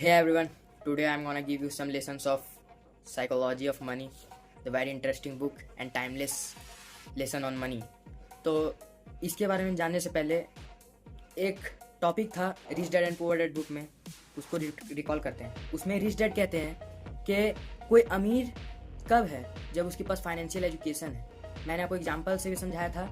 Hey everyone, today I'm gonna give you some lessons of psychology of money, the very interesting book and timeless lesson on money. तो इसके बारे में जानने से पहले एक टॉपिक था rich dad and poor dad book में, उसको रिकॉल करते हैं। उसमें रिच डैड कहते हैं कि कोई अमीर कब है जब उसके पास फाइनेंशियल एजुकेशन है। मैंने आपको एग्जांपल से भी समझाया था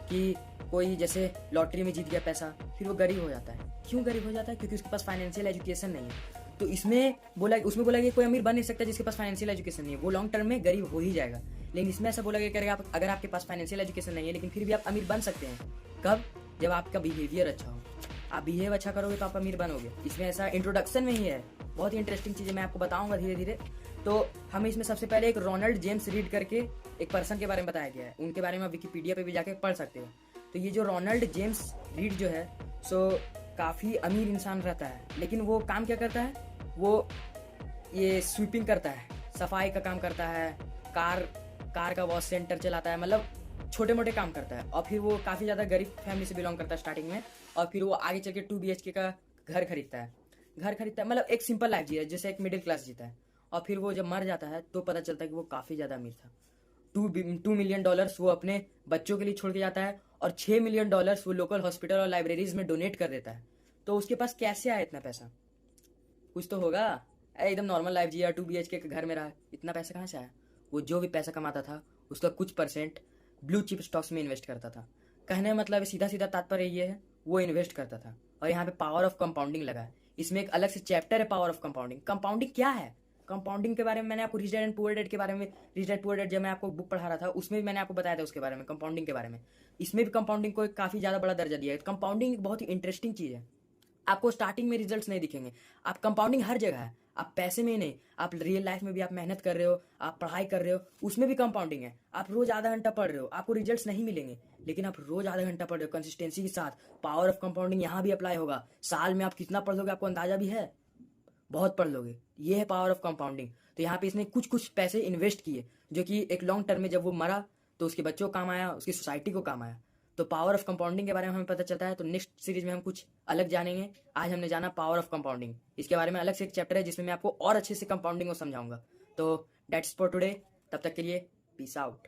कि कोई जैसे लॉटरी में जीत गया पैसा, फिर वो गरीब हो जाता है। क्यों गरीब हो जाता है? क्योंकि उसके पास फाइनेंशियल एजुकेशन नहीं है। तो उसमें बोला कि कोई अमीर बन नहीं सकता जिसके पास फाइनेंशियल एजुकेशन नहीं है, वो लॉन्ग टर्म में गरीब हो ही जाएगा। लेकिन इसमें ऐसा बोला गया कि अगर आपके पास फाइनेंशियल एजुकेशन नहीं है लेकिन फिर भी आप अमीर बन सकते हैं। कब? जब आपका बिहेवियर अच्छा हो। आप बिहेव अच्छा करोगे तो आप अमीर बनोगे। इसमें ऐसा इंट्रोडक्शन में ही है, बहुत ही इंटरेस्टिंग चीज़ें मैं आपको बताऊंगा धीरे धीरे। तो हमें इसमें सबसे पहले एक रोनाल्ड जेम्स रीड करके एक पर्सन के बारे में बताया गया है। उनके बारे में आप विकिपीडिया पे भी जाके पढ़ सकते हो। तो ये जो रोनाल्ड जेम्स रीड जो है सो काफ़ी अमीर इंसान रहता है, लेकिन वो काम क्या करता है? वो ये स्वीपिंग करता है, सफाई का काम करता है, कार का वॉश सेंटर चलाता है, मतलब छोटे मोटे काम करता है। और फिर वो काफ़ी ज़्यादा गरीब फैमिली से बिलोंग करता है स्टार्टिंग में, और फिर वो आगे चल के 2 BHK का घर खरीदता है। मतलब एक सिंपल लाइफ जी है, जैसे एक मिडिल क्लास जीता है। और फिर वो जब मर जाता है तो पता चलता है कि वो काफ़ी ज़्यादा अमीर था। $2 million वो अपने बच्चों के लिए छोड़ के जाता है, और $6 million वो लोकल हॉस्पिटल और लाइब्रेरीज में डोनेट कर देता है। तो उसके पास कैसे आया इतना पैसा? कुछ तो होगा। एकदम नॉर्मल लाइफ जिया, 2 BHK के घर में रहा, इतना पैसा कहाँ से आया? वो जो भी पैसा कमाता था उसका कुछ परसेंट ब्लू चिप स्टॉक्स में इन्वेस्ट करता था। कहने का मतलब सीधा सीधा तात्पर्य ये है, वो इन्वेस्ट करता था। और यहाँ पे पावर ऑफ कंपाउंडिंग लगा है। इसमें एक अलग से चैप्टर है, पावर ऑफ कंपाउंडिंग। कंपाउंडिंग क्या है? कंपाउंडिंग के बारे में मैंने आपको rich dad and poor dad के बारे में, रिच डैड पुअर डैड जब मैं आपको बुक पढ़ा रहा था उसमें भी मैंने आपको बताया था उसके बारे में, कंपाउंडिंग के बारे में। इसमें भी कंपाउंडिंग को एक काफ़ी ज़्यादा बड़ा दर्जा दिया है। कंपाउंडिंग एक बहुत ही इंटरेस्टिंग चीज़ है। आपको स्टार्टिंग में रिजल्ट्स नहीं दिखेंगे। आप कंपाउंडिंग हर जगह है, आप पैसे में ही नहीं, आप रियल लाइफ में भी आप मेहनत कर रहे हो, आप पढ़ाई कर रहे हो, उसमें भी कंपाउंडिंग है। आप रोज आधा घंटा पढ़ रहे हो, आपको रिजल्ट्स नहीं मिलेंगे, लेकिन आप रोज आधा घंटा पढ़ रहे हो कंसिस्टेंसी के साथ। पावर ऑफ कंपाउंडिंग यहाँ भी अप्लाई होगा। साल में आप कितना पढ़ लोगे आपको अंदाजा भी है? बहुत पढ़ लोगे। ये है पावर ऑफ कंपाउंडिंग। तो यहाँ पे इसने कुछ कुछ पैसे इन्वेस्ट किए जो कि एक लॉन्ग टर्म में जब वो मरा तो उसके बच्चों को काम आया, उसकी सोसाइटी को काम आया। तो पावर ऑफ कंपाउंडिंग के बारे में हमें पता चलता है। तो नेक्स्ट सीरीज में हम कुछ अलग जानेंगे। आज हमने जाना पावर ऑफ कंपाउंडिंग। इसके बारे में अलग से एक चैप्टर है जिसमें मैं आपको और अच्छे से कंपाउंडिंग को समझाऊंगा। तो डेट्स फॉर टुडे। तब तक के लिए पीस आउट।